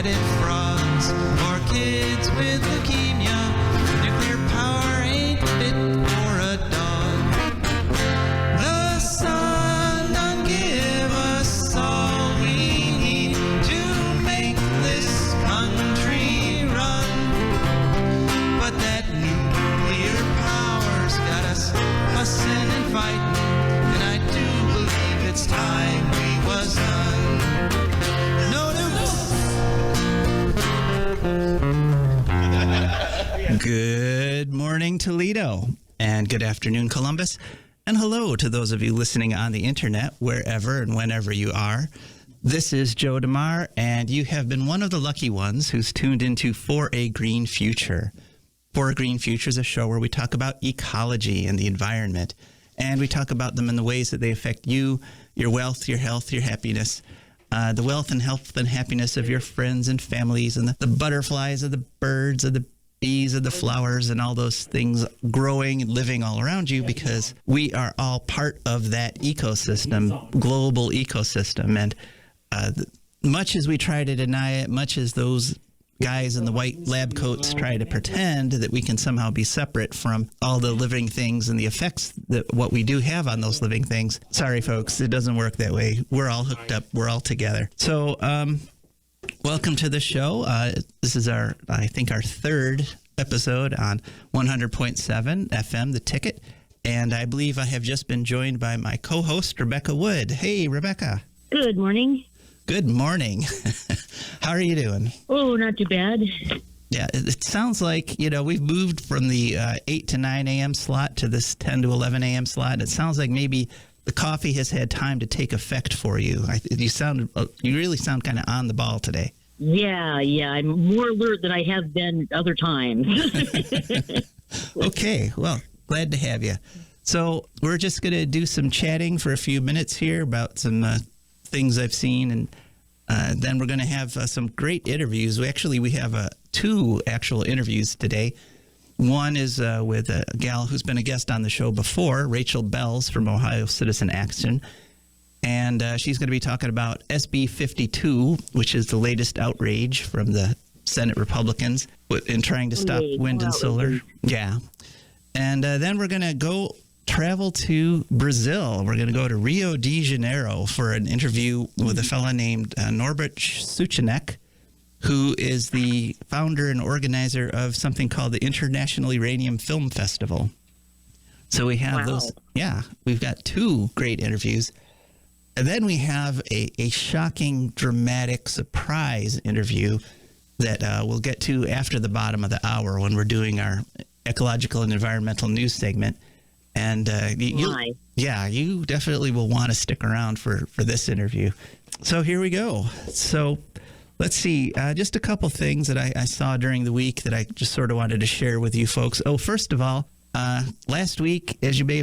fatted frogs or kids with leukemia. Nuclear power ain't fit for a dog. The sun done give us all we need to make this country run. But that nuclear power's got us fussing and fighting, and I do believe it's time we was done. No nukes. Good morning, Toledo, and good afternoon, Columbus, and hello to those of you listening on the internet, wherever and whenever you are. This is Joe DeMare, and you have been one of the lucky ones who's tuned into For a Green Future. For a Green Future is a show where we talk about ecology and the environment, and we talk about them in the ways that they affect you, your wealth, your health, your happiness, the wealth and health and happiness of your friends and families, and the butterflies, of the birds, of the bees, of the flowers, and all those things growing and living all around you, because we are all part of that ecosystem, global ecosystem. And much as we try to deny it, much as those guys in the white lab coats try to pretend that we can somehow be separate from all the living things and the effects that what we do have on those living things. Sorry, folks, it doesn't work that way. We're all hooked up. We're all together. So, welcome to the show. This is I think our third episode on 100.7 FM, The Ticket. And I believe I have just been joined by my co-host, Rebecca Wood. Hey, Rebecca. Good morning. Good morning. How are you doing? Oh, not too bad. Yeah, it sounds like, we've moved from the 8 to 9 a.m. slot to this 10 to 11 a.m. slot. It sounds like maybe the coffee has had time to take effect for you. You really sound kind of on the ball today. Yeah, I'm more alert than I have been other times. Okay, well, glad to have you. So we're just going to do some chatting for a few minutes here about some things I've seen, and then we're going to have some great interviews. We have two actual interviews today. One is with a gal who's been a guest on the show before, Rachel Belz from Ohio Citizen Action, and she's going to be talking about SB52, which is the latest outrage from the Senate Republicans in trying to stop wind and solar. Yeah, and then we're going to travel to Brazil. We're going to go to Rio de Janeiro for an interview with a fella named Norbert Suchanek, who is the founder and organizer of something called the International Uranium Film Festival. So we have those. Yeah, we've got two great interviews. And then we have a shocking, dramatic surprise interview that we'll get to after the bottom of the hour when we're doing our ecological and environmental news segment. And you definitely will want to stick around for this interview. So here we go. So let's see, just a couple things that I saw during the week that I just sort of wanted to share with you folks. Oh, first of all, last week, as you may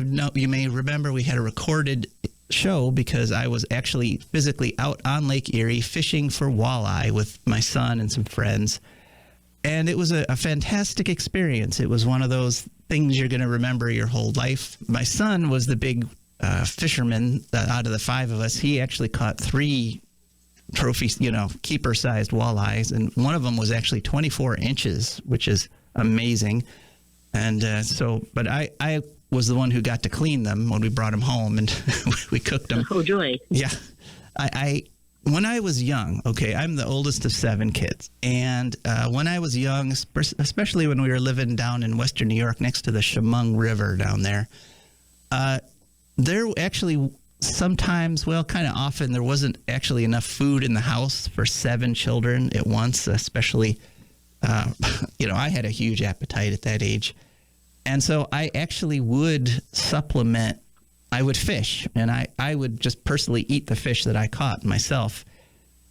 remember, we had a recorded show because I was actually physically out on Lake Erie fishing for walleye with my son and some friends. And it was a fantastic experience. It was one of those things you're going to remember your whole life. My son was the big fisherman out of the five of us. He actually caught 3 trophies, keeper-sized walleyes, and one of them was actually 24 inches, which is amazing. And but I was the one who got to clean them when we brought them home, and we cooked them. Oh, joy. Yeah. When I was young, I'm the oldest of 7 kids. And when I was young, especially when we were living down in Western New York next to the Chemung River down there, there actually sometimes, kind of often, there wasn't actually enough food in the house for 7 children at once, especially, I had a huge appetite at that age. And so I actually would supplement. I would fish, and I would just personally eat the fish that I caught myself,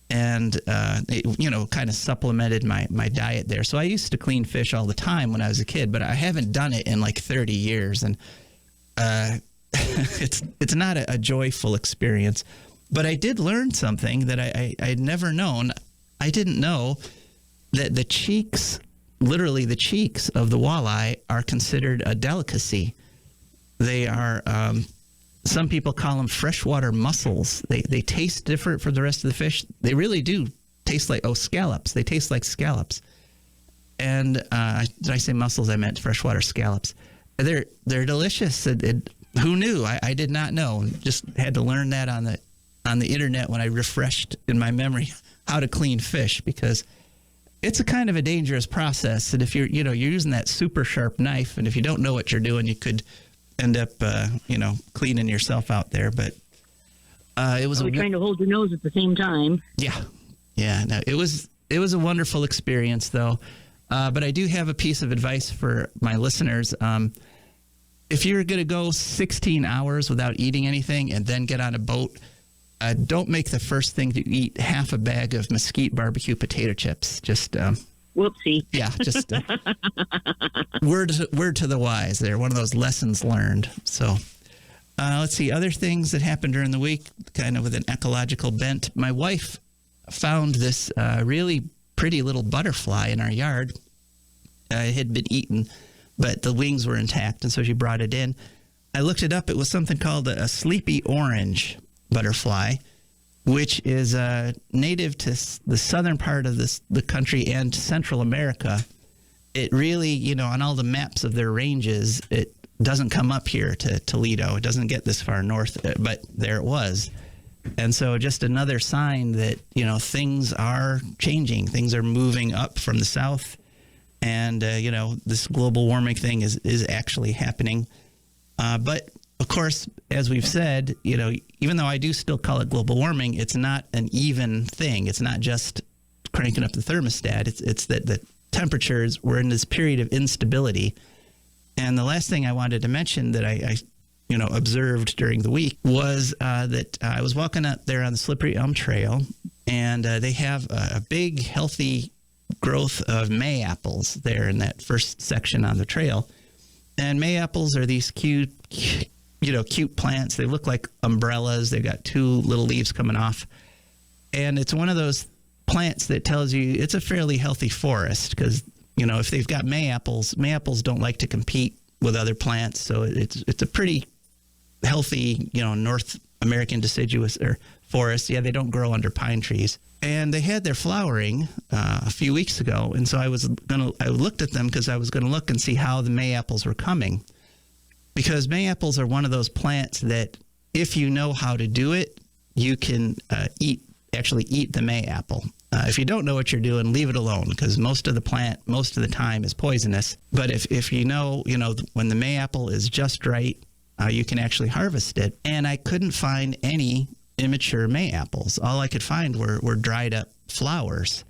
and it, kind of supplemented my diet there. So I used to clean fish all the time when I was a kid, but I haven't done it in like 30 years, and it's not a joyful experience. But I did learn something that I'd never known. I didn't know that the cheeks, literally the cheeks of the walleye, are considered a delicacy. They are, some people call them freshwater mussels. They taste different from the rest of the fish. They really do taste like scallops. They taste like scallops. And did I say mussels? I meant freshwater scallops. They're delicious. Who knew? I did not know. Just had to learn that on the internet when I refreshed in my memory how to clean fish, because it's a kind of a dangerous process. And if you're using that super sharp knife, and if you don't know what you're doing, you could end up cleaning yourself out there. But it was trying to hold your nose at the same time. Yeah. No, it was a wonderful experience, though. But I do have a piece of advice for my listeners. If you're going to go 16 hours without eating anything and then get on a boat, don't make the first thing to eat half a bag of mesquite barbecue potato chips. Just whoopsie. Yeah, just word to the wise there. One of those lessons learned. So let's see, other things that happened during the week, kind of with an ecological bent. My wife found this really pretty little butterfly in our yard. It had been eaten, but the wings were intact, and so she brought it in. I looked it up. It was something called a sleepy orange butterfly, which is native to the southern part of the country and Central America. It really, on all the maps of their ranges, it doesn't come up here to Toledo. It doesn't get this far north, but there it was. And so just another sign that, things are changing. Things are moving up from the south. And, this global warming thing is actually happening. But, of course, as we've said, even though I do still call it global warming, it's not an even thing. It's not just cranking up the thermostat. It's that the temperatures, we're in this period of instability. And the last thing I wanted to mention that I observed during the week was that I was walking up there on the Slippery Elm Trail, and they have a big, healthy growth of May apples there in that first section on the trail. And May apples are these cute plants. They look like umbrellas. They've got two little leaves coming off. And it's one of those plants that tells you it's a fairly healthy forest, because, if they've got May apples don't like to compete with other plants. So it's a pretty healthy, North American deciduous or forest. Yeah, they don't grow under pine trees. And they had their flowering a few weeks ago. And so I looked at them because I was going to look and see how the May apples were coming. Because May apples are one of those plants that if you know how to do it, you can actually eat the May apple. If you don't know what you're doing, leave it alone, because most of the plant, most of the time, is poisonous. But if you know, when the May apple is just right, you can actually harvest it. And I couldn't find any immature May apples. All I could find were dried up flowers.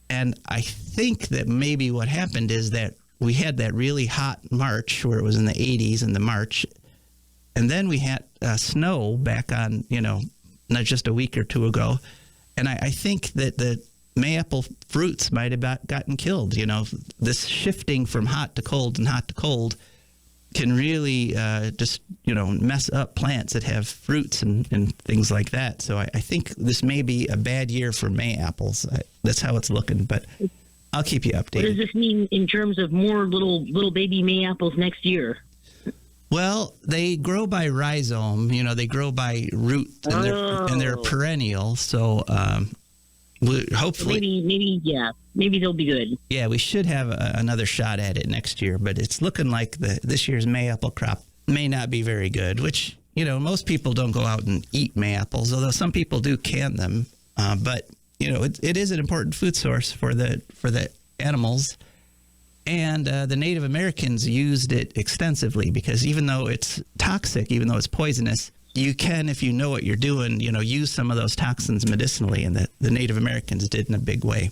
And I think that maybe what happened is that we had that really hot March where it was in the 80s in the March. And then we had snow back on, not just a week or two ago. And I think that the May apple fruits might have gotten killed. This shifting from hot to cold and hot to cold can really just, mess up plants that have fruits and things like that. So I think this may be a bad year for May apples. That's how it's looking, but I'll keep you updated. What does this mean in terms of more little baby May apples next year? Well, they grow by rhizome. They grow by root, and they're perennial. So hopefully, maybe they'll be good. Yeah, we should have another shot at it next year. But it's looking like this year's May apple crop may not be very good. Which most people don't go out and eat May apples, although some people do can them. But it is an important food source for the animals. And the Native Americans used it extensively, because even though it's toxic, even though it's poisonous, you can, if you know what you're doing, use some of those toxins medicinally. And the Native Americans did in a big way.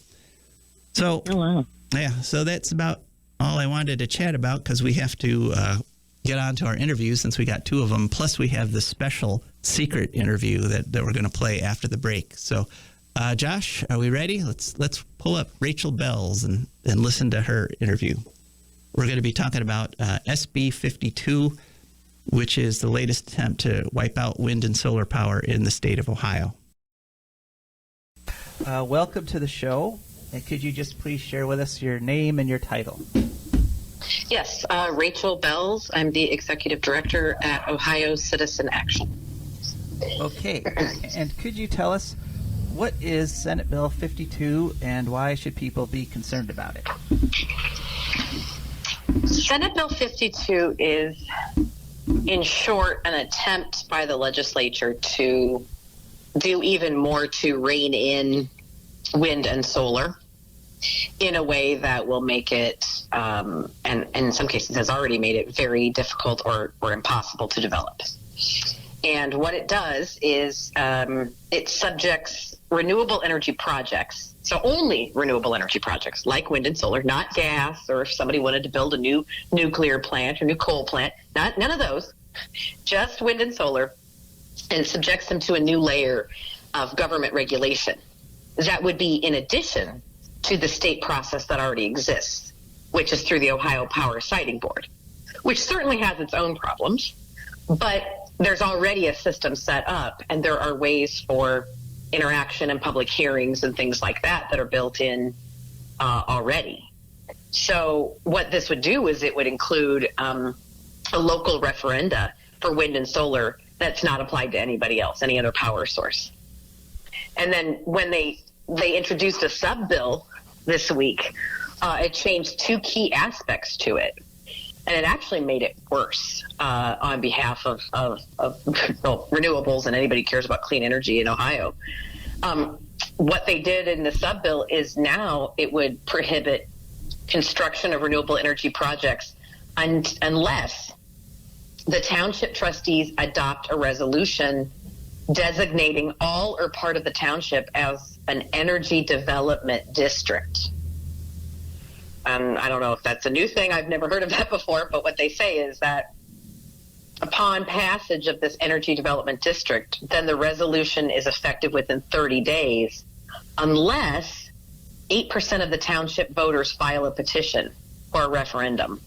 So, oh, wow. Yeah, so that's about all I wanted to chat about, because we have to get on to our interviews since we got two of them. Plus, we have the special secret interview that we're going to play after the break. So, Josh, are we ready? Let's pull up Rachel Belz and listen to her interview. We're going to be talking about SB52, which is the latest attempt to wipe out wind and solar power in the state of Ohio. Welcome to the show. And could you just please share with us your name and your title? Yes, Rachel Belz. I'm the Executive Director at Ohio Citizen Action. Okay. And could you tell us what is Senate Bill 52 and why should people be concerned about it? Senate Bill 52 is, in short, an attempt by the legislature to do even more to rein in wind and solar in a way that will make it, and in some cases has already made it very difficult or impossible to develop. And what it does is it subjects renewable energy projects, so only renewable energy projects like wind and solar, not gas, or if somebody wanted to build a new nuclear plant or new coal plant, none of those, just wind and solar, and subjects them to a new layer of government regulation. That would be in addition to the state process that already exists, which is through the Ohio Power Siting Board, which certainly has its own problems, but there's already a system set up, and there are ways for interaction and public hearings and things like that that are built in already. So what this would do is it would include a local referenda for wind and solar that's not applied to anybody else, any other power source. And then when they introduced a sub-bill this week, it changed two key aspects to it. And it actually made it worse on behalf of renewables and anybody who cares about clean energy in Ohio. What they did in the sub-bill is now it would prohibit construction of renewable energy projects unless the township trustees adopt a resolution designating all or part of the township as an energy development district. I don't know if that's a new thing. I've never heard of that before, but what they say is that upon passage of this energy development district, then the resolution is effective within 30 days unless 8% of the township voters file a petition or a referendum.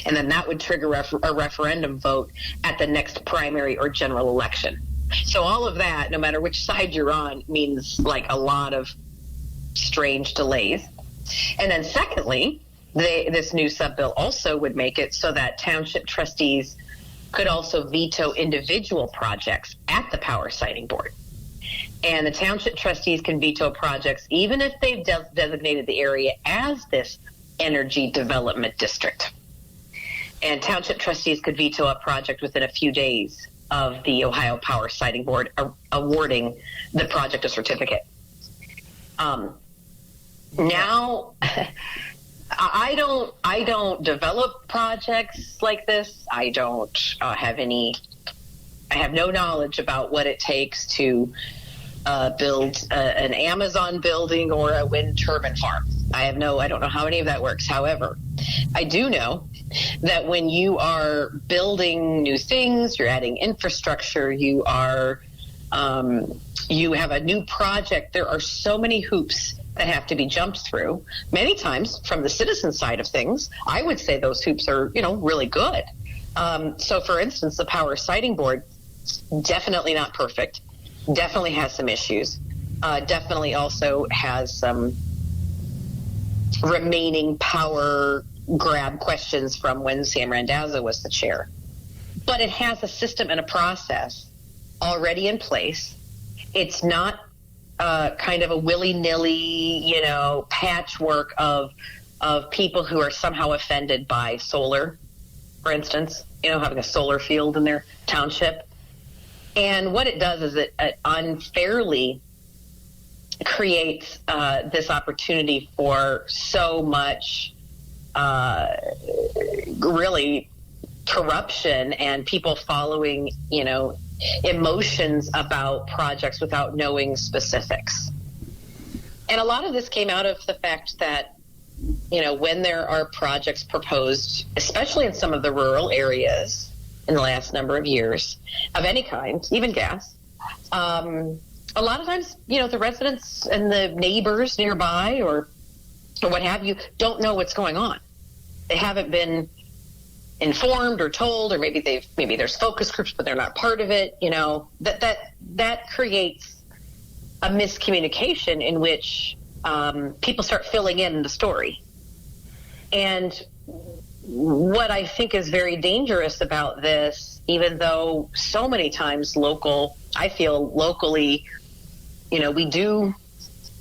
And then that would trigger a referendum vote at the next primary or general election. So all of that, no matter which side you're on, means like a lot of strange delays. And then secondly, this new sub-bill also would make it so that township trustees could also veto individual projects at the Power Siting Board. And the township trustees can veto projects even if they've designated the area as this energy development district. And township trustees could veto a project within a few days of the Ohio Power Siting Board awarding the project a certificate. Now, I don't develop projects like this. I don't have any. I have no knowledge about what it takes to build an Amazon building or a wind turbine farm. I don't know how any of that works. However, I do know that when you are building new things, you're adding infrastructure, you have a new project. There are so many hoops that have to be jumped through. Many times, from the citizen side of things, I would say those hoops are, really good. So, for instance, the Power Siting Board, definitely not perfect, definitely has some issues, definitely also has some remaining power grab questions from when Sam Randazzo was the chair. But it has a system and a process already in place. It's not kind of a willy-nilly, patchwork of people who are somehow offended by solar, for instance, having a solar field in their township. And what it does is it unfairly creates this opportunity for so much really corruption and people following, emotions about projects without knowing specifics. And a lot of this came out of the fact that, when there are projects proposed, especially in some of the rural areas in the last number of years of any kind, even gas, a lot of times, the residents and the neighbors nearby or what have you don't know what's going on. They haven't been informed or told, or maybe there's focus groups, but they're not part of it. That creates a miscommunication in which people start filling in the story. And what I think is very dangerous about this, even though so many times locally,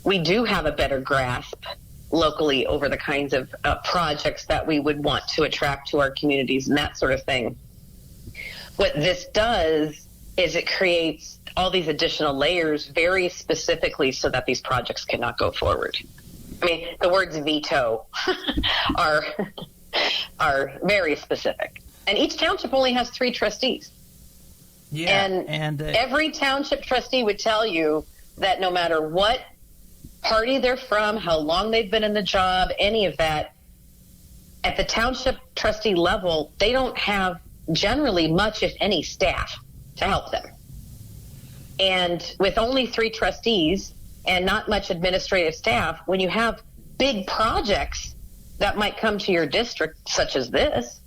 we do have a better grasp locally over the kinds of projects that we would want to attract to our communities and that sort of thing. What this does is it creates all these additional layers very specifically so that these projects cannot go forward. I mean, the words veto are very specific. And each township only has 3 trustees. Yeah, and every township trustee would tell you that no matter what party they're from, how long they've been in the job, any of that, at the township trustee level, they don't have generally much, if any, staff to help them. And with only 3 trustees and not much administrative staff, when you have big projects that might come to your district, such as this,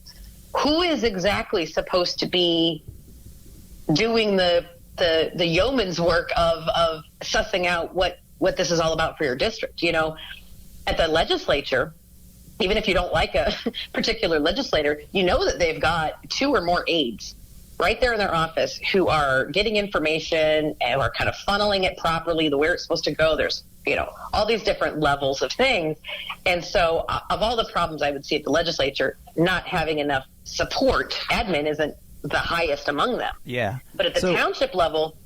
who is exactly supposed to be doing the yeoman's work of sussing out what this is all about for your district? At the legislature, even if you don't like a particular legislator, you know that they've got 2 or more aides right there in their office who are getting information and are kind of funneling it properly the where it's supposed to go. There's, all these different levels of things. And so of all the problems I would see at the legislature, not having enough support, admin isn't the highest among them. Yeah. But at the township level,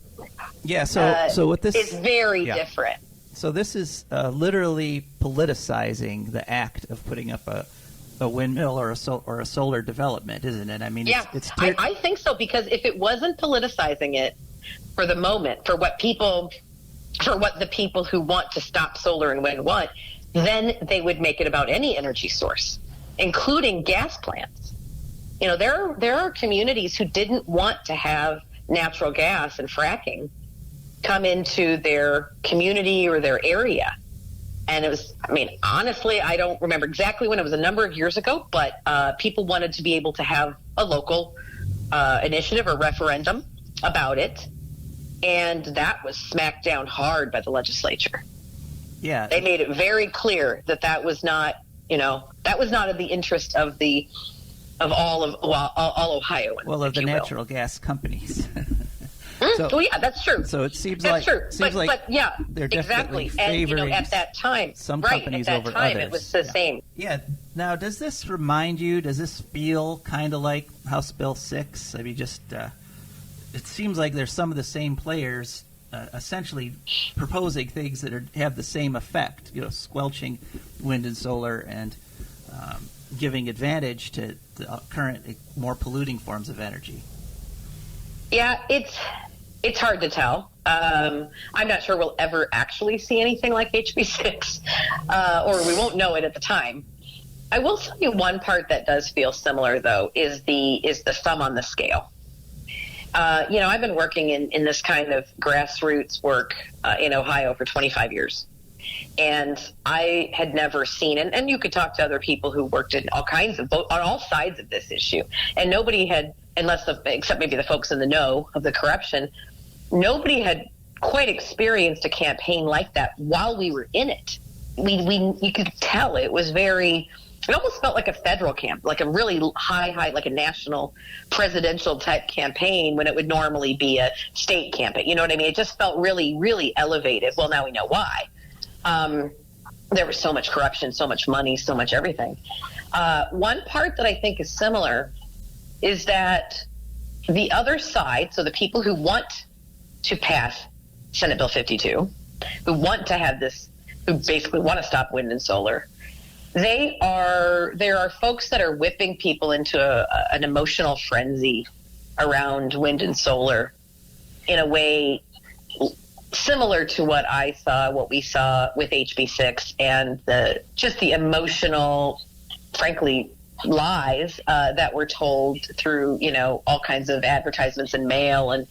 so with this, it's very different. So this is literally politicizing the act of putting up a windmill or a solar development, isn't it? I mean, it's I think so, because if it wasn't politicizing it for the moment, for what the people who want to stop solar and wind want, then they would make it about any energy source, including gas plants. There are communities who didn't want to have natural gas and fracking come into their community or their area. And it was, honestly, I don't remember exactly when. It was a number of years ago, but people wanted to be able to have a local initiative or referendum about it. And that was smacked down hard by the legislature. Yeah. They made it very clear that was not, that was not in the interest of all Ohioans. Well, of the natural gas companies. That's true. So it seems that's like true. But yeah, they're exactly. favoring And at that time, some companies at that over time, others. it was the same. Yeah. Now, does this feel kind of like House Bill 6? I mean, it seems like there's some of the same players essentially proposing things that have the same effect, squelching wind and solar and giving advantage to the current more polluting forms of energy. Yeah, it's hard to tell. I'm not sure we'll ever actually see anything like HB6, or we won't know it at the time. I will tell you one part that does feel similar, though, is the thumb on the scale. I've been working in this kind of grassroots work in Ohio for 25 years. And I had never seen, and you could talk to other people who worked in all kinds of, on all sides of this issue. And nobody had, except maybe the folks in the know of the corruption, nobody had quite experienced a campaign like that while we were in it. You could tell it was it almost felt like a federal camp, like a really high, like a national presidential type campaign when it would normally be a state campaign. You know what I mean? It just felt really, really elevated. Well, now we know why. There was so much corruption, so much money, so much everything. One part that I think is similar is that the other side, so the people who want to pass Senate Bill 52, who want to have this, who basically want to stop wind and solar, there are folks that are whipping people into an emotional frenzy around wind and solar in a way similar to what we saw with HB6 and the emotional, frankly, lies that were told through, all kinds of advertisements and mail and,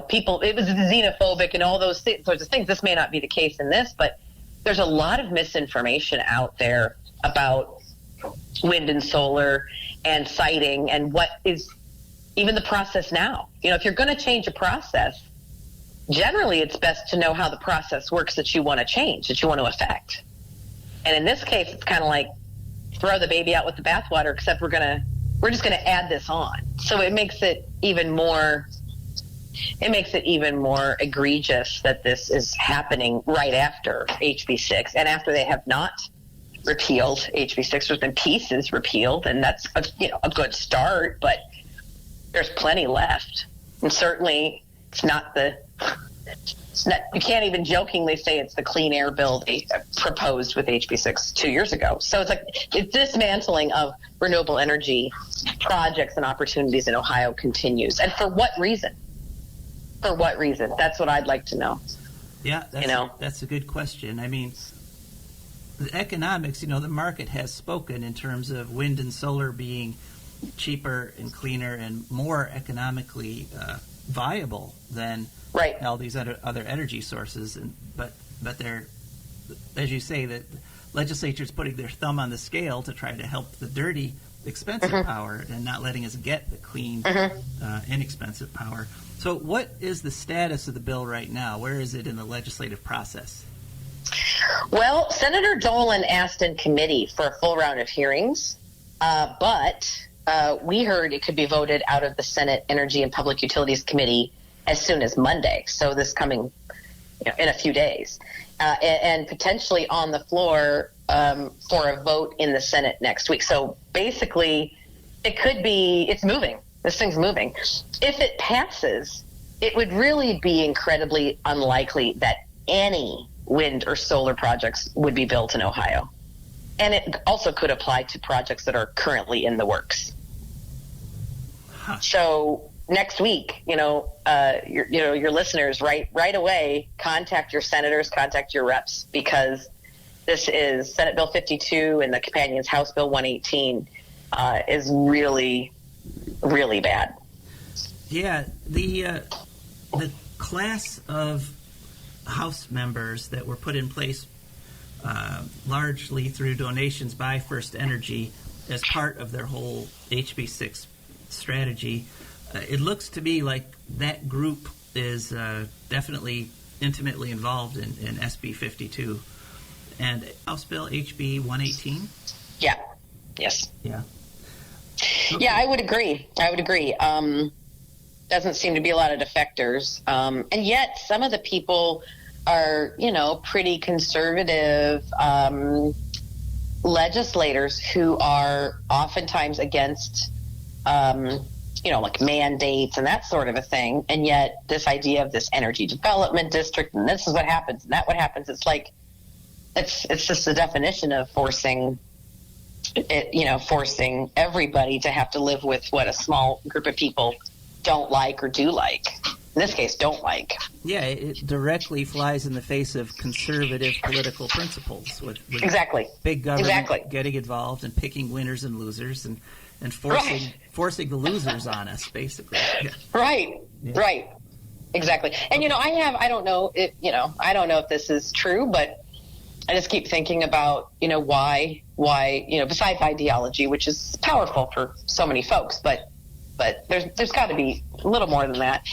people, it was xenophobic and all those sorts of things. This may not be the case in this, but there's a lot of misinformation out there about wind and solar and siting and what is even the process now. If you're going to change a process, generally it's best to know how the process works that you want to change, that you want to affect. And in this case, it's kind of like throw the baby out with the bathwater, except we're just going to add this on. So it makes it even more it makes it even more egregious that this is happening right after HB6 and after they have not repealed HB6. There's been pieces repealed, and that's a good start, but there's plenty left. And certainly you can't even jokingly say it's the clean air bill they proposed with HB6 2 years ago. So it's dismantling of renewable energy projects and opportunities in Ohio continues. And for what reason? For what reason? That's what I'd like to know. Yeah, that's a good question. I mean, the economics, the market has spoken in terms of wind and solar being cheaper and cleaner and more economically viable than all these other energy sources. But they're, as you say, that legislature's putting their thumb on the scale to try to help the dirty, expensive power and not letting us get the clean, inexpensive power. So what is the status of the bill right now? Where is it in the legislative process? Well, Senator Dolan asked in committee for a full round of hearings, but we heard it could be voted out of the Senate Energy and Public Utilities Committee as soon as Monday, so this coming in a few days, and potentially on the floor for a vote in the Senate next week. So basically, it's moving. This thing's moving. If it passes, it would really be incredibly unlikely that any wind or solar projects would be built in Ohio. And it also could apply to projects that are currently in the works. So next week, your listeners right away, contact your senators, contact your reps, because this is Senate Bill 52 and the companion's House Bill 118 is really, really bad. Yeah, the class of House members that were put in place largely through donations by First Energy as part of their whole HB6 strategy, it looks to me like that group is definitely intimately involved in SB52 and House Bill HB 118. Yeah. Yes. Yeah. Okay. Yeah, I would agree. Doesn't seem to be a lot of defectors, and yet some of the people are, pretty conservative legislators who are oftentimes against, like mandates and that sort of a thing. And yet this idea of this energy development district, and this is what happens, and that what happens, it's like, it's just the definition of forcing everybody to have to live with what a small group of people don't like or do like. In this case, don't like. Yeah, it directly flies in the face of conservative political principles with exactly big government getting involved and picking winners and losers and forcing the losers on us, basically. Yeah. Right. Exactly. And I don't know if this is true, but I just keep thinking about why besides ideology, which is powerful for so many folks, but there's got to be a little more than that.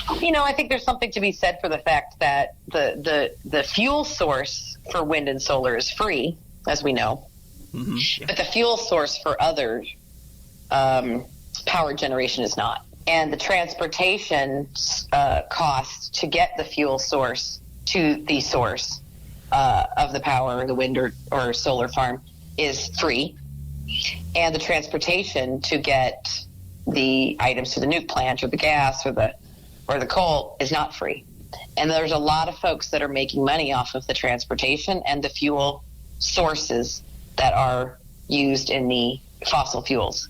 I think there's something to be said for the fact that the fuel source for wind and solar is free, as we know, but the fuel source for other power generation is not. And the transportation cost to get the fuel source to the source of the power, the wind or solar farm, is free, and the transportation to get the items to the nuke plant or the gas or the coal is not free. And there's a lot of folks that are making money off of the transportation and the fuel sources that are used in the fossil fuels.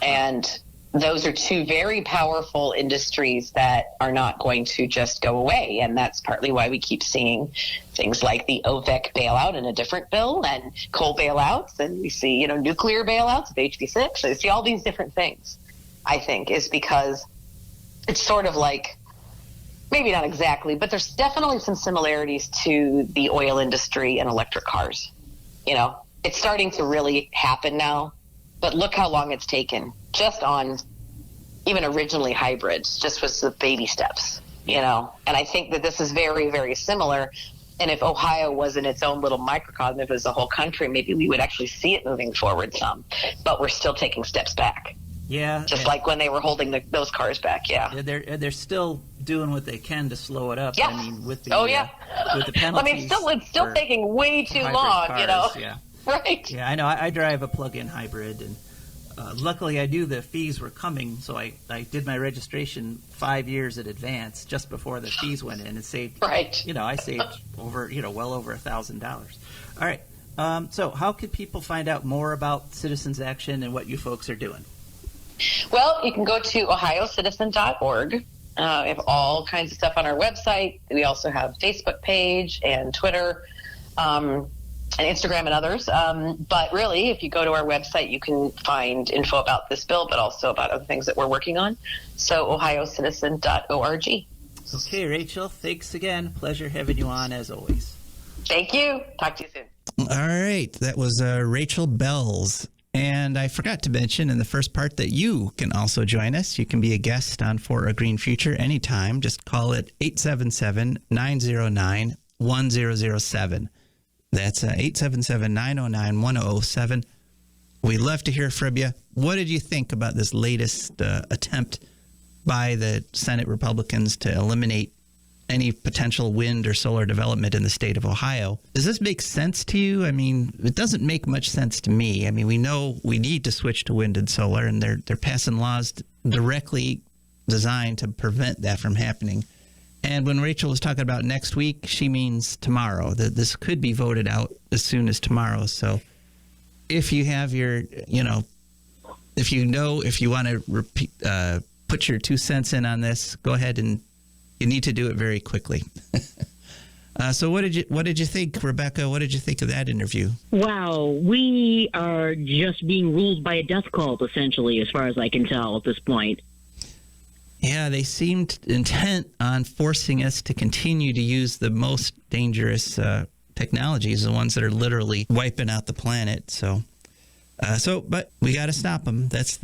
And those are two very powerful industries that are not going to just go away. And that's partly why we keep seeing things like the OVEC bailout in a different bill and coal bailouts. And we see, nuclear bailouts of HB6. So you see all these different things, I think, is because it's sort of like, maybe not exactly, but there's definitely some similarities to the oil industry and electric cars. It's starting to really happen now. But look how long it's taken just on even originally hybrids, just with the baby steps, And I think that this is very, very similar. And if Ohio wasn't its own little microcosm, if it was the whole country, maybe we would actually see it moving forward some. But we're still taking steps back. Yeah. Just like when they were holding those cars back. Yeah. They're still doing what they can to slow it up. Yeah. I mean, with the with the I penalties. mean, it's still taking way too long, cars, Yeah. Right. Yeah, I know. I drive a plug-in hybrid, and luckily I knew the fees were coming, so I did my registration 5 years in advance, just before the fees went in, and saved. Right. I saved well over $1,000. All right. So how could people find out more about Citizens Action and what you folks are doing? Well, you can go to ohiocitizen.org. We have all kinds of stuff on our website. We also have a Facebook page and Twitter, and Instagram and others. But really, if you go to our website, you can find info about this bill, but also about other things that we're working on. So ohiocitizen.org. Okay, Rachel, thanks again. Pleasure having you on, as always. Thank you. Talk to you soon. All right. That was Rachel Belz. And I forgot to mention in the first part that you can also join us. You can be a guest on For a Green Future anytime. Just call it 877-909-1007. That's 877-909-1007. We'd love to hear from you. What did you think about this latest attempt by the Senate Republicans to eliminate any potential wind or solar development in the state of Ohio? Does this make sense to you? I mean, it doesn't make much sense to me. I mean, we know we need to switch to wind and solar, and they're passing laws directly designed to prevent that from happening. And when Rachel was talking about next week, she means tomorrow. That this could be voted out as soon as tomorrow. So if you have your, if you want to repeat, put your 2 cents in on this, go ahead, and you need to do it very quickly. So what did you think, Rebecca? What did you think of that interview? Wow, we are just being ruled by a death cult, essentially, as far as I can tell at this point. Yeah, they seemed intent on forcing us to continue to use the most dangerous technologies, the ones that are literally wiping out the planet. But we got to stop them. That's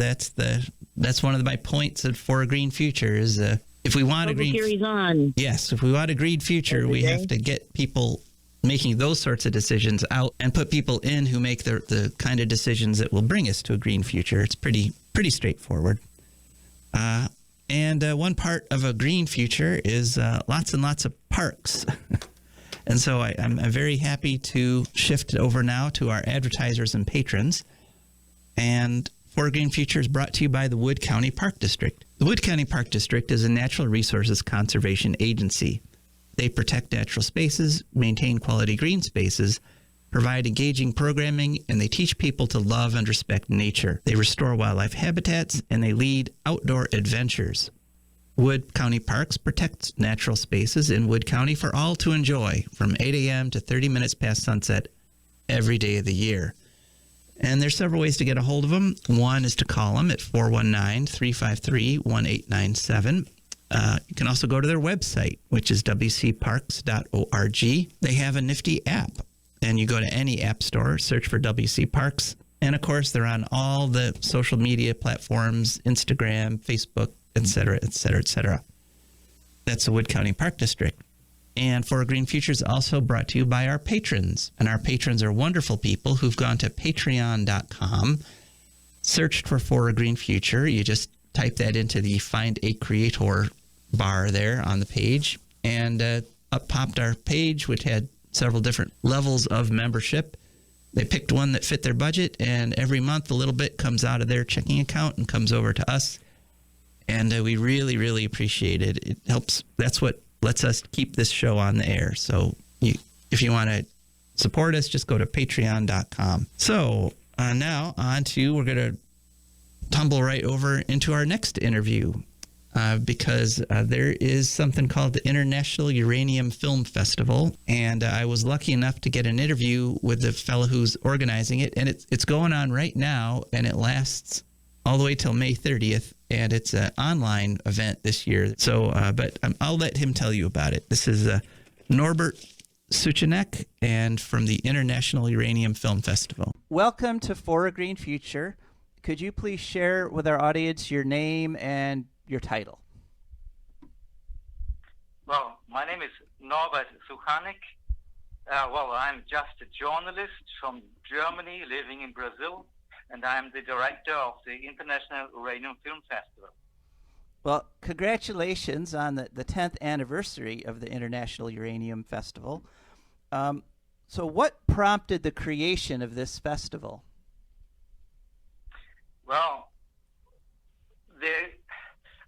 one of my points For a Green Future is if we want a green if we want a green future, we have to get people making those sorts of decisions out and put people in who make the kind of decisions that will bring us to a green future. It's pretty straightforward. And one part of a green future is lots and lots of parks. And so I'm very happy to shift over now to our advertisers and patrons. And For a Green Future is brought to you by the Wood County Park District. The Wood County Park District is a natural resources conservation agency. They protect natural spaces, maintain quality green spaces, provide engaging programming, and they teach people to love and respect nature. They restore wildlife habitats, and they lead outdoor adventures. Wood County Parks protects natural spaces in Wood County for all to enjoy from 8 a.m. to 30 minutes past sunset every day of the year. And there's several ways to get a hold of them. One is to call them at 419-353-1897. You can also go to their website, which is wcparks.org. They have a nifty app. And you go to any app store, search for WC Parks. And, of course, they're on all the social media platforms, Instagram, Facebook, et cetera, et cetera, et cetera. That's the Wood County Park District. And For a Green Future is also brought to you by our patrons. And our patrons are wonderful people who've gone to patreon.com, searched for a Green Future. You just type that into the Find a Creator bar there on the page. And up popped our page, which had several different levels of membership. They picked one that fit their budget, and every month a little bit comes out of their checking account and comes over to us. And we really, really appreciate it. It helps. That's what lets us keep this show on the air. So if you want to support us, just go to patreon.com. So now we're going to tumble right over into our next interview. Because there is something called the International Uranium Film Festival, and I was lucky enough to get an interview with the fellow who's organizing it, and it's going on right now, and it lasts all the way till May 30th, and it's an online event this year. So, but I'll let him tell you about it. This is Norbert Suchanek, and from the International Uranium Film Festival. Welcome to For a Green Future. Could you please share with our audience your name and your title? Well, my name is Norbert Suchanek. I'm just a journalist from Germany living in Brazil. and I'm the director of the International Uranium Film Festival. Well, congratulations on the 10th anniversary of the International Uranium Festival. So what prompted the creation of this festival? Well,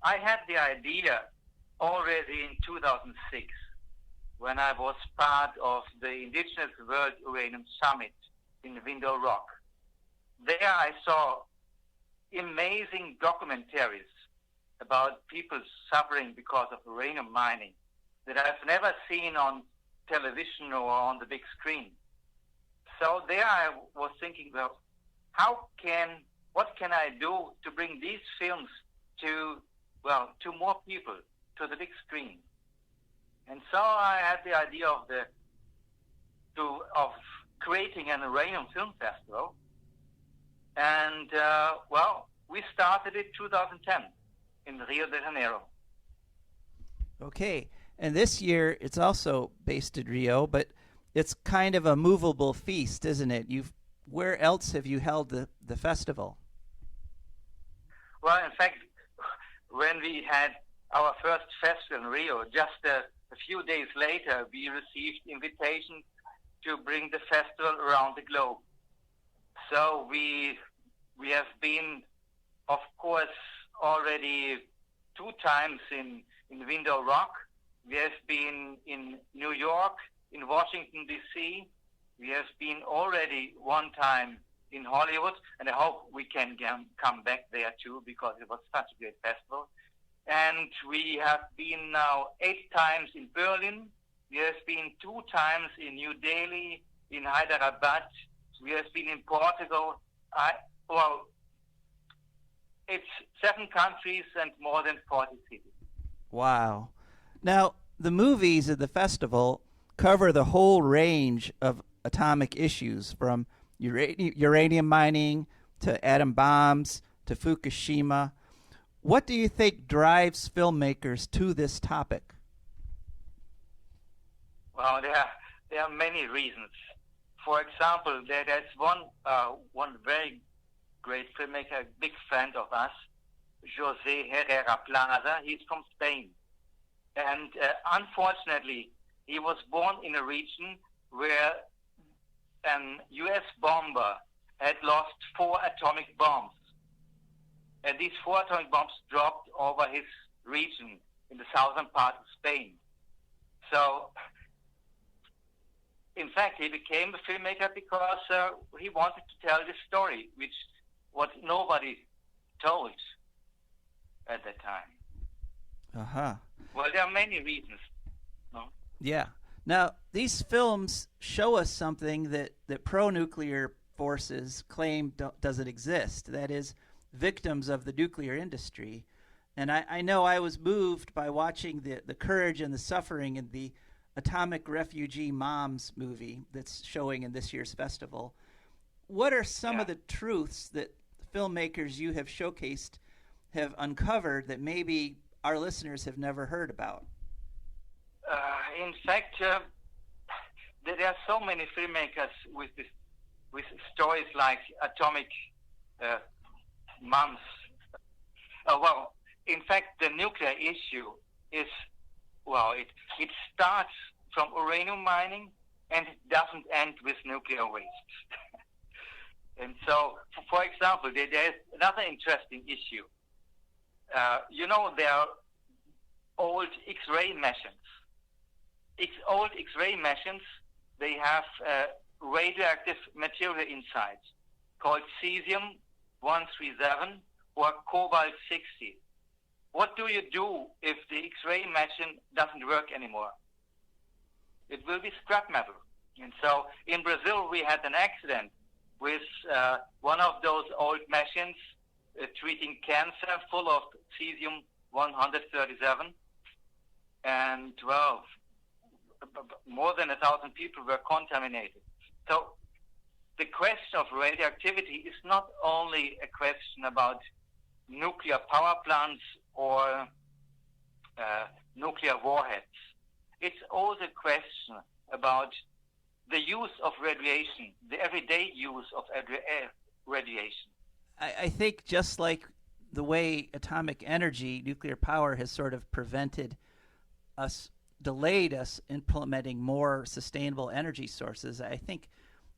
I had the idea already in 2006 when I was part of the Indigenous World Uranium Summit in Window Rock. There I saw amazing documentaries about people suffering because of uranium mining that I've never seen on television or on the big screen. So there I was thinking, well, what can I do to bring these films to more people, to the big screen? And so I had the idea of creating an uranium film festival. And, we started it 2010 in Rio de Janeiro. Okay, and this year it's also based in Rio, but it's kind of a movable feast, isn't it? Where else have you held the festival? Well, in fact, when we had our first festival in Rio, just a few days later, we received invitations to bring the festival around the globe. So we have been, of course, already 2 times in Window Rock. We have been in New York, in Washington, D.C. We have been already 1 time in Hollywood, and I hope we can come back there too, because it was such a great festival. And we have been now 8 times in Berlin. We have been 2 times in New Delhi, in Hyderabad. We have been in Portugal. It's 7 countries and more than 40 cities. Wow. Now, the movies at the festival cover the whole range of atomic issues, from uranium mining to atom bombs to Fukushima. What do you think drives filmmakers to this topic? Well, there are many reasons. For example, there's one very great filmmaker, a big friend of us, José Herrera Plaza. He's from Spain. And unfortunately, he was born in a region where an U.S. bomber had lost 4 atomic bombs. And these 4 atomic bombs dropped over his region in the southern part of Spain. So, in fact, he became a filmmaker because he wanted to tell this story, what nobody told at that time. Uh-huh. Well, there are many reasons. No? Yeah. Now, these films show us something that pro-nuclear forces claim doesn't exist. That is, victims of the nuclear industry. And I know I was moved by watching the courage and the suffering in the Atomic Refugee Moms movie that's showing in this year's festival. What are some of the truths that filmmakers you have showcased have uncovered that maybe our listeners have never heard about? In fact, there are so many filmmakers with stories like Atomic Moms. In fact, the nuclear issue is, it starts from uranium mining and it doesn't end with nuclear waste. And so, for example, there is another interesting issue. There are old X-ray machines. Old X-ray machines, they have radioactive material inside called cesium-137 or cobalt-60. What do you do if the X-ray machine doesn't work anymore? It will be scrap metal. And so in Brazil, we had an accident with one of those old machines treating cancer full of cesium-137. And, more than 1,000 people were contaminated. So the question of radioactivity is not only a question about nuclear power plants or nuclear warheads. It's also a question about the use of radiation, the everyday use of radiation. I think just like the way atomic energy, nuclear power, has sort of prevented us, delayed us implementing more sustainable energy sources, I think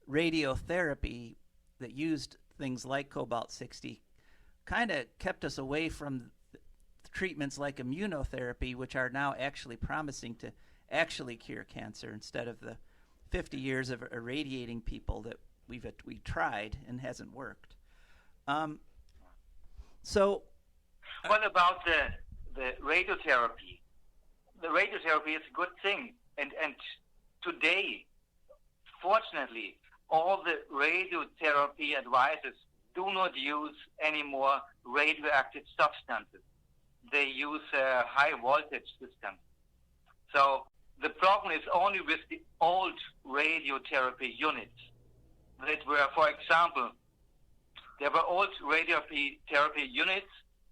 radiotherapy that used things like cobalt-60 kind of kept us away from treatments like immunotherapy, which are now actually promising to actually cure cancer instead of the 50 years of irradiating people that we've tried and hasn't worked. So, what about the radiotherapy? The radiotherapy is a good thing, and today, fortunately, all the radiotherapy advisors do not use any more radioactive substances. They use high voltage systems. So the problem is only with the old radiotherapy units that were, for example, there were old radiotherapy units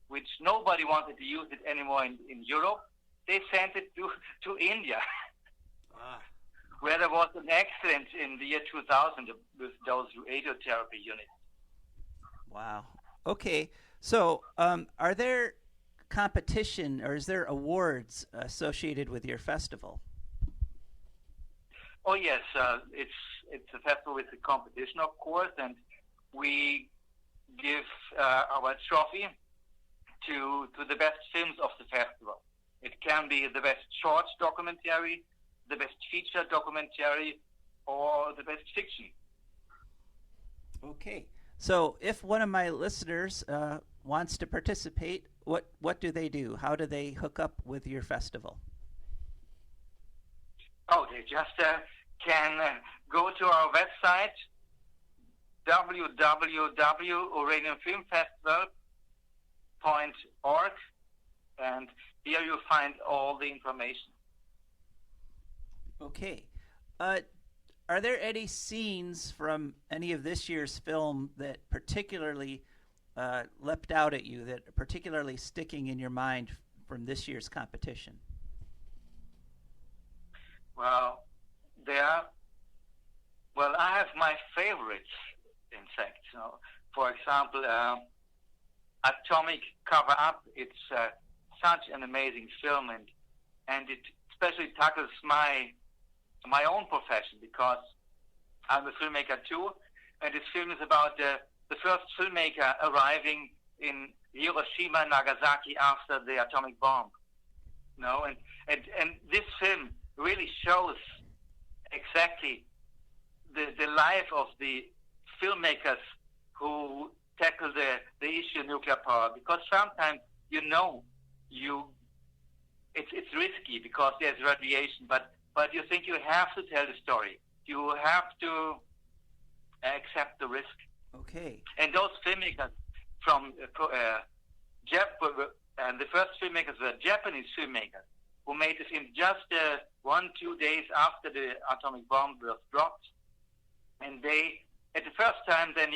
which nobody wanted to use it anymore in Europe. They sent it to India, where there was an accident in the year 2000 with those radiotherapy units. Wow. Okay. So, are there competition or is there awards associated with your festival? Oh yes, it's a festival with a competition, of course, and we give our trophy to the best films of the festival. It can be the best short documentary, the best feature documentary, or the best fiction. Okay. So if one of my listeners wants to participate, what do they do? How do they hook up with your festival? Oh, they just can go to our website, www.uraniumfilmfestival.org, and here you find all the information. Okay. Are there any scenes from any of this year's film that particularly leapt out at you, that are particularly sticking in your mind from this year's competition? Well, I have my favorites, in fact. So, for example, Atomic Cover-Up, it's such an amazing film, and it especially tackles my own profession, because I'm a filmmaker too, and this film is about the first filmmaker arriving in Hiroshima and Nagasaki after the atomic bomb. And this film really shows exactly the life of the filmmakers who tackle the issue of nuclear power, because sometimes it's risky because there's radiation, but you think you have to tell the story. You have to accept the risk. Okay. And those filmmakers from and the first filmmakers were Japanese filmmakers who made the film just 1-2 days after the atomic bomb was dropped. And they, at the first time, they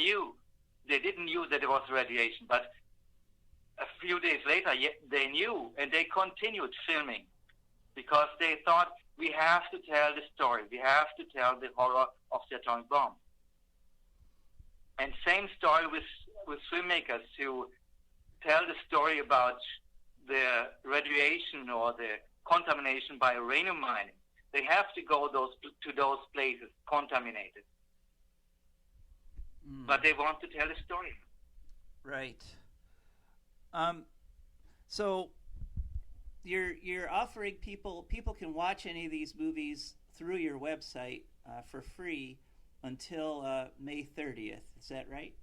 didn't know that there was radiation, but a few days later, they knew, and they continued filming because they thought, we have to tell the story. We have to tell the horror of the atomic bomb. And same story with filmmakers who tell the story about the radiation or the contamination by uranium mining. They have to go to those places contaminated. But they want to tell the story. Right. So you're offering people can watch any of these movies through your website for free until May 30th. Is that right?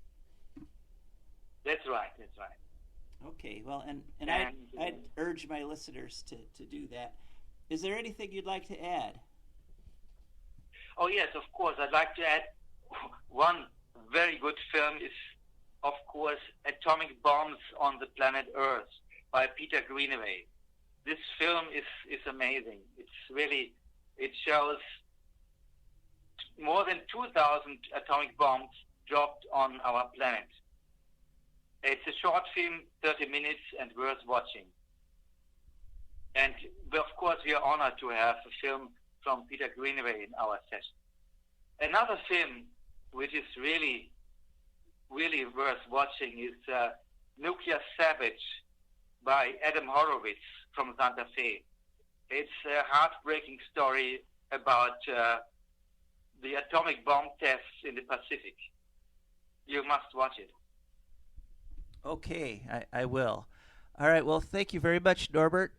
That's right. Okay. Well, and I'd urge my listeners to do that. Is there anything you'd like to add? Oh yes, of course. I'd like to add one very good film is, of course, Atomic Bombs on the Planet Earth by Peter Greenaway. This film is amazing. It shows more than 2,000 atomic bombs dropped on our planet. It's a short film, 30 minutes, and worth watching. And of course, we are honored to have a film from Peter Greenaway in our session. Another film, which is really really worth watching is Nuclear Savage by Adam Horowitz from Santa Fe. It's a heartbreaking story about the atomic bomb tests in the Pacific. You must watch it. Okay, I will. All right, well, thank you very much, Norbert.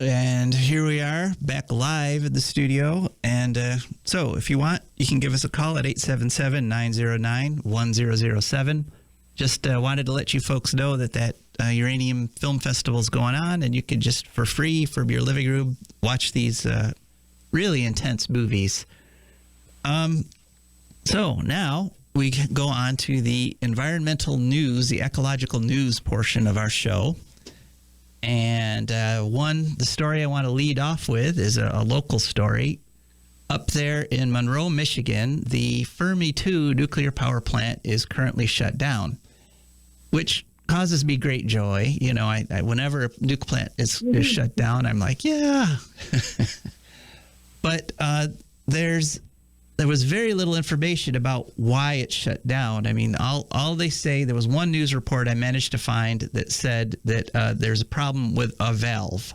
And here we are back live at the studio. And so if you want, you can give us a call at 877-909-1007. Just wanted to let you folks know that Uranium Film Festival is going on, and you can just, for free, from your living room, watch these really intense movies. So now we go on to the environmental news, the ecological news portion of our show. And the story I want to lead off with is a local story. Up there in Monroe, Michigan, the Fermi 2 nuclear power plant is currently shut down, which causes me great joy. You know, I whenever a nuke plant is shut down, I'm like, yeah. But there was very little information about why it shut down. I mean, all they say, there was one news report I managed to find that said that there's a problem with a valve.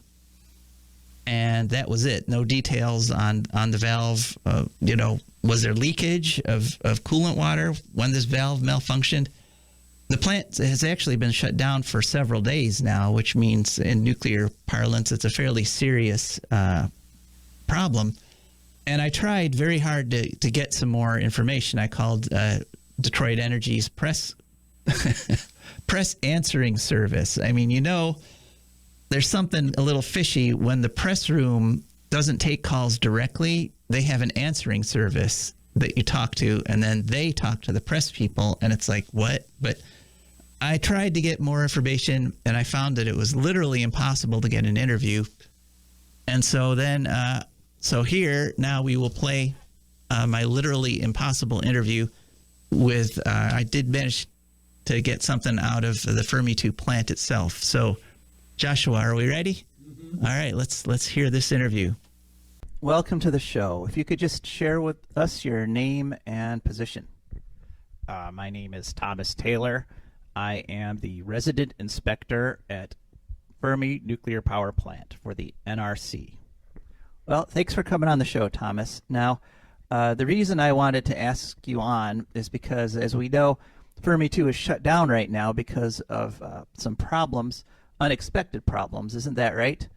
And that was it. No details on the valve. You know, was there leakage of coolant water when this valve malfunctioned? The plant has actually been shut down for several days now, which means in nuclear parlance, it's a fairly serious problem. And I tried very hard to get some more information. I called Detroit Energy's press answering service. I mean, you know, there's something a little fishy when the press room doesn't take calls directly. They have an answering service that you talk to, and then they talk to the press people, and it's like, what? But I tried to get more information, and I found that it was literally impossible to get an interview. And so then... So here, now we will play my literally impossible interview with, I did manage to get something out of the Fermi 2 plant itself. So, Joshua, are we ready? Mm-hmm. All right, let's hear this interview. Welcome to the show. If you could just share with us your name and position. My name is Thomas Taylor. I am the resident inspector at Fermi Nuclear Power Plant for the NRC. Well, thanks for coming on the show, Thomas. Now, the reason I wanted to ask you on is because, as we know, Fermi 2 is shut down right now because of some problems, unexpected problems. Isn't that right?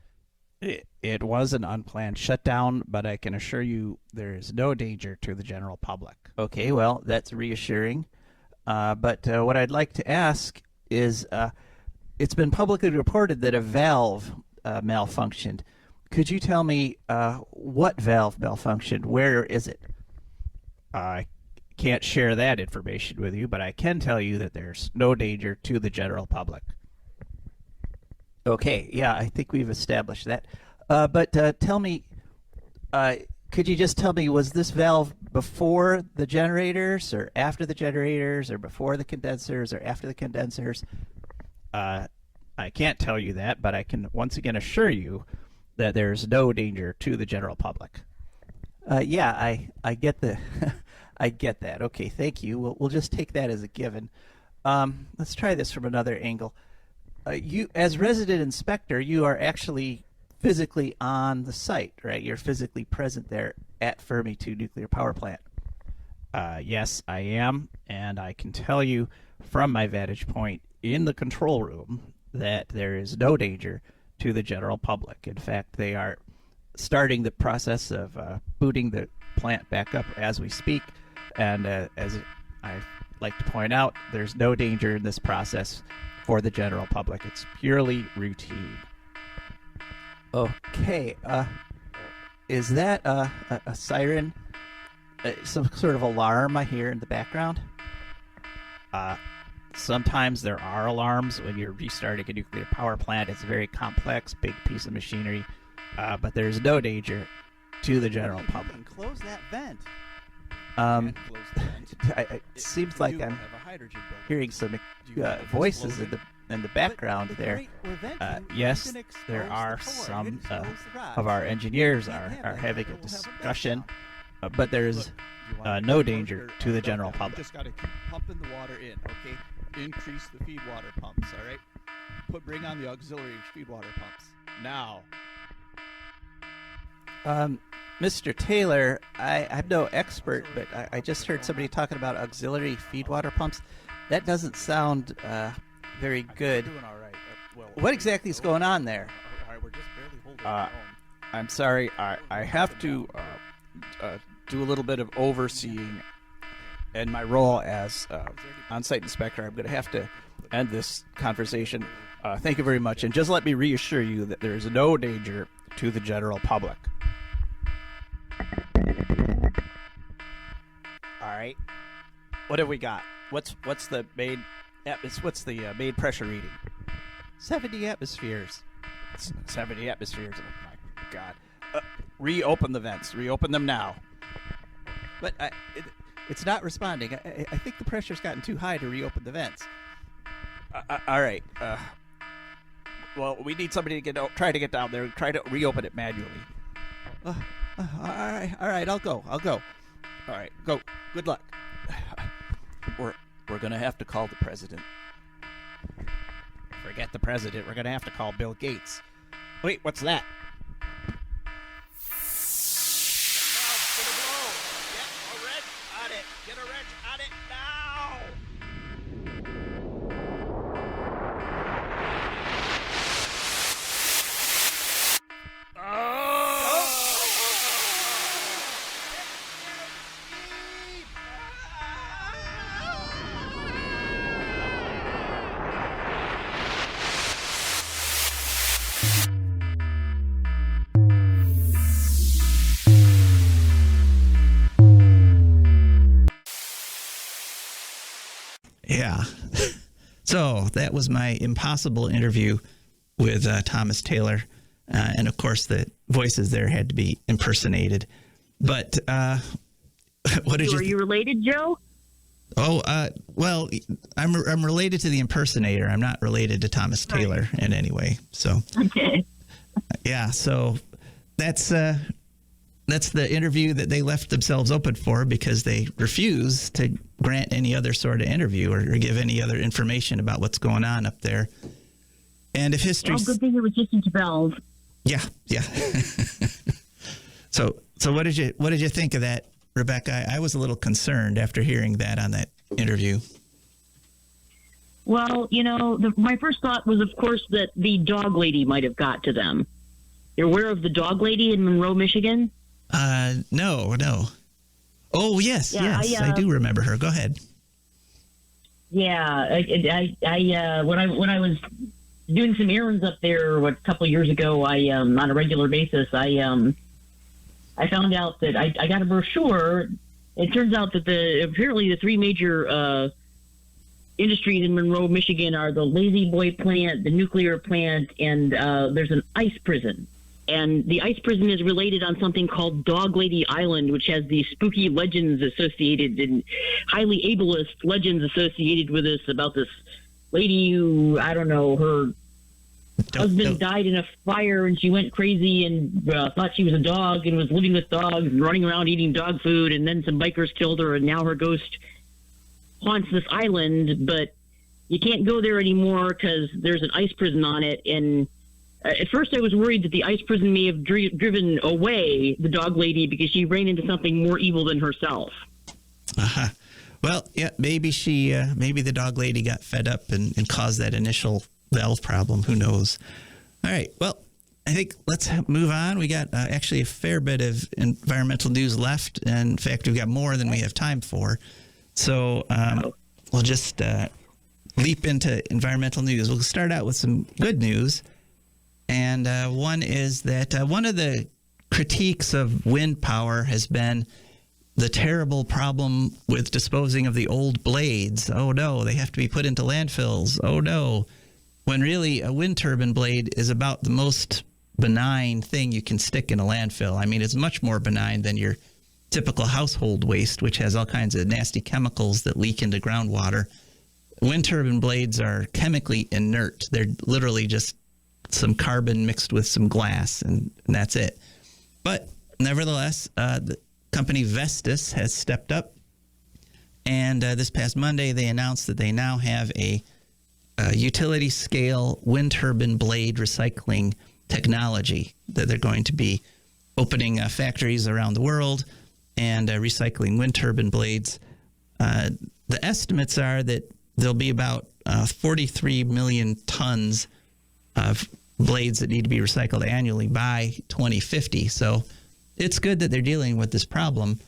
It was an unplanned shutdown, but I can assure you there is no danger to the general public. Okay, well, that's reassuring. But what I'd like to ask is, it's been publicly reported that a valve malfunctioned. Could you tell me what valve malfunctioned? Where is it? I can't share that information with you, but I can tell you that there's no danger to the general public. Okay, yeah, I think we've established that. But tell me, could you just tell me, was this valve before the generators or after the generators or before the condensers or after the condensers? I can't tell you that, but I can once again assure you that there's no danger to the general public. Yeah, I get the, I get that. Okay, thank you. We'll just take that as a given. Let's try this from another angle. You, as resident inspector, you are actually physically on the site, right? You're physically present there at Fermi 2 nuclear power plant. Yes, I am, and I can tell you from my vantage point in the control room that there is no danger to the general public. In fact, they are starting the process of booting the plant back up as we speak, and as I like to point out, there's no danger in this process for the general public. It's purely routine. Okay, is that a siren, some sort of alarm I hear in the background? Sometimes there are alarms when you're restarting a nuclear power plant. It's a very complex, big piece of machinery, but there's no danger to the general public. Close that vent. It seems like I'm hearing some voices in the background there. Yes, there are some of our engineers are having a discussion but there's no danger to the general You public. just got to keep pumping the water in, okay? Increase the feed water pumps, all right? Bring on the auxiliary feed water pumps now. Mr. Taylor, I'm no expert, but I just heard somebody talking about auxiliary feed water pumps. That doesn't sound very good. Doing all right. What exactly is going on there? All right, we're just barely holding our own. I'm sorry, I have to do a little bit of overseeing. In my role as on-site inspector, I'm going to have to end this conversation. Thank you very much, and just let me reassure you that there is no danger to the general public. All right, what have we got? What's the main main pressure reading? 70 atmospheres. 70 atmospheres. Oh my God! Reopen the vents. Reopen them now. But it's not responding. I think the pressure's gotten too high to reopen the vents. All right. Well, we need somebody to try to get down there and try to reopen it manually. All right. I'll go. All right, go. Good luck. We're gonna have to call the president. Forget the president. We're gonna have to call Bill Gates. Wait, what's that? Get a wrench on it now! Yeah. So that was my impossible interview with Thomas Taylor. And of course, the voices there had to be impersonated. But what did you Are you related, Joe? Oh, well, I'm related to the impersonator. I'm not related to Thomas Taylor in any way. So, Okay. yeah. So that's the interview that they left themselves open for because they refuse to grant any other sort of interview or give any other information about what's going on up there. And if history, Well, good thing it was just into Belz. yeah. So what did you think of that, Rebecca? I was a little concerned after hearing that on that interview. Well, my first thought was, of course, that the dog lady might have got to them. You're aware of the dog lady in Monroe, Michigan? No. Oh, yes, Yeah, I do remember her. Go ahead. Yeah, when I was doing some errands up there a couple of years ago, on a regular basis, I found out that I got a brochure. It turns out that apparently the three major industries in Monroe, Michigan are the Lazy Boy plant, the nuclear plant, and there's an ice prison. And the ice prison is related on something called Dog Lady Island, which has these spooky legends associated and highly ableist legends associated with this about this lady who, I don't know, her husband died in a fire and she went crazy and thought she was a dog and was living with dogs and running around eating dog food. And then some bikers killed her and now her ghost haunts this island. But you can't go there anymore because there's an ice prison on it. And at first, I was worried that the ice prison may have driven away the dog lady because she ran into something more evil than herself. Uh-huh. Well, yeah, maybe maybe the dog lady got fed up and caused that initial valve problem. Who knows? All right. Well, I think let's move on. We got actually a fair bit of environmental news left. And in fact, we've got more than we have time for. So we'll just leap into environmental news. We'll start out with some good news. And one is that one of the critiques of wind power has been the terrible problem with disposing of the old blades. Oh, no, they have to be put into landfills. Oh, no. When really a wind turbine blade is about the most benign thing you can stick in a landfill. I mean, it's much more benign than your typical household waste, which has all kinds of nasty chemicals that leak into groundwater. Wind turbine blades are chemically inert. They're literally just some carbon mixed with some glass, and that's it. But nevertheless, a company Vestas has stepped up. And this past Monday, they announced that they now have a utility-scale wind turbine blade recycling technology that they're going to be opening factories around the world and recycling wind turbine blades. The estimates are that there'll be about 43 million tons of blades that need to be recycled annually by 2050. So it's good that they're dealing with this problem.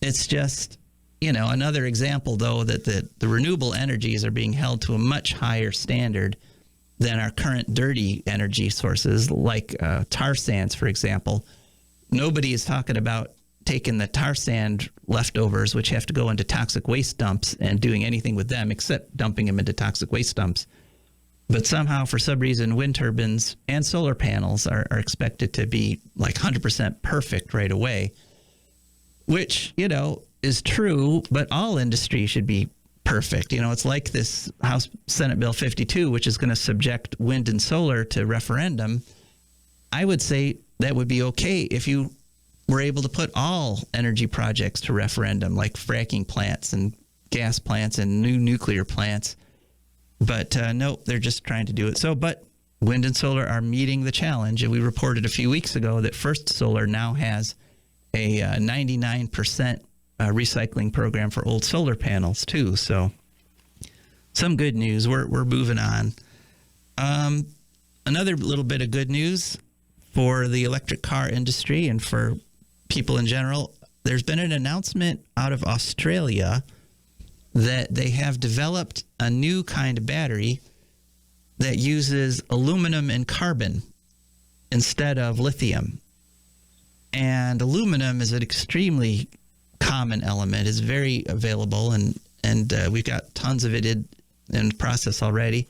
It's just, another example, though, that the renewable energies are being held to a much higher standard than our current dirty energy sources, like tar sands, for example. Nobody is talking about taking the tar sand leftovers, which have to go into toxic waste dumps, and doing anything with them except dumping them into toxic waste dumps. But somehow, for some reason, wind turbines and solar panels are expected to be like 100% perfect right away, which, is true, but all industry should be perfect. It's like this House Senate Bill 52, which is going to subject wind and solar to referendum. I would say that would be okay if you were able to put all energy projects to referendum, like fracking plants and gas plants and new nuclear plants. But no, they're just trying to do it. But wind and solar are meeting the challenge. And we reported a few weeks ago that First Solar now has a 99% recycling program for old solar panels too. So some good news. We're moving on. Another little bit of good news for the electric car industry and for people in general. There's been an announcement out of Australia that they have developed a new kind of battery that uses aluminum and carbon instead of lithium. And aluminum is an extremely common element. It's very available, and we've got tons of it in process already.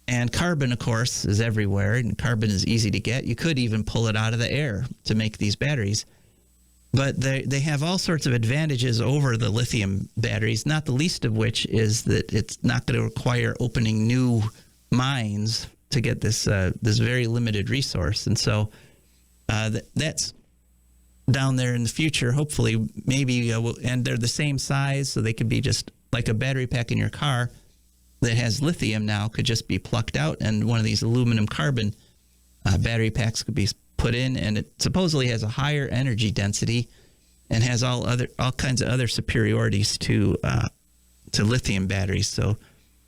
And carbon, of course, is everywhere, and carbon is easy to get. You could even pull it out of the air to make these batteries. But they have all sorts of advantages over the lithium batteries, not the least of which is that it's not going to require opening new mines to get this very limited resource. And so that's down there in the future, hopefully, maybe, and they're the same size, so they could be just like a battery pack in your car that has lithium now could just be plucked out, and one of these aluminum carbon battery packs could be put in, and it supposedly has a higher energy density and has all kinds of other superiorities to lithium batteries. So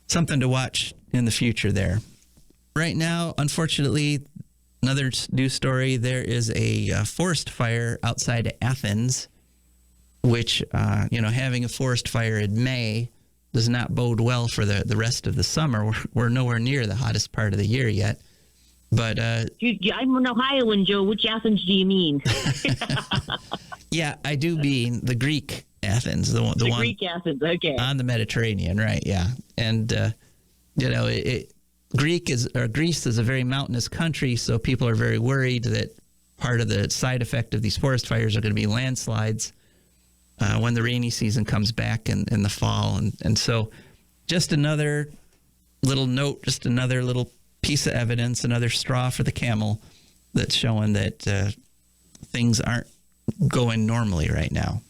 something to watch in the future there. Right now, unfortunately, another news story, there is a forest fire outside of Athens, which, having a forest fire in May does not bode well for the rest of the summer. We're nowhere near the hottest part of the year yet. But I'm an Ohioan, Joe. Which Athens do you mean? Yeah, I do mean the Greek Athens, the one Greek Athens, okay, on the Mediterranean, right? Yeah, and Greece is a very mountainous country, so people are very worried that part of the side effect of these forest fires are going to be landslides when the rainy season comes back in the fall, and so just another little note, just another little piece of evidence, another straw for the camel that's showing that things aren't going normally right now.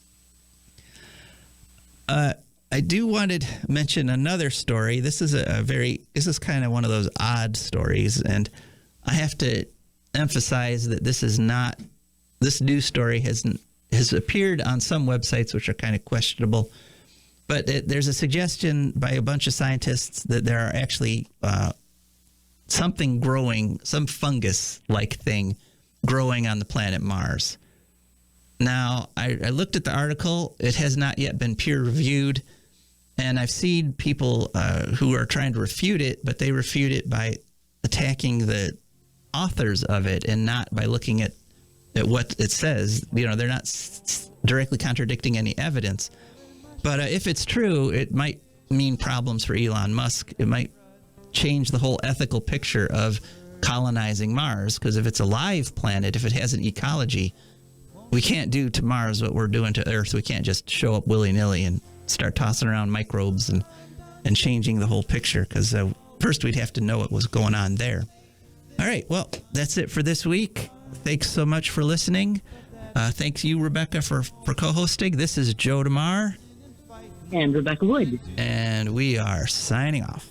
I do want to mention another story. This is this is kind of one of those odd stories, and I have to emphasize that this news story has appeared on some websites which are kind of questionable, but there's a suggestion by a bunch of scientists that there are actually something growing, some fungus-like thing growing on the planet Mars. Now, I looked at the article. It has not yet been peer-reviewed, and I've seen people who are trying to refute it, but they refute it by attacking the authors of it and not by looking at what it says. They're not directly contradicting any evidence. But if it's true, it might mean problems for Elon Musk. It might change the whole ethical picture of colonizing Mars, because if it's a live planet, if it has an ecology, we can't do to Mars what we're doing to Earth. We can't just show up willy-nilly and start tossing around microbes and changing the whole picture, because first we'd have to know what was going on there. All right, well, that's it for this week. Thanks so much for listening. Thanks you, Rebecca, for co-hosting. This is Joe DeMare. And Rebecca Wood. And we are signing off.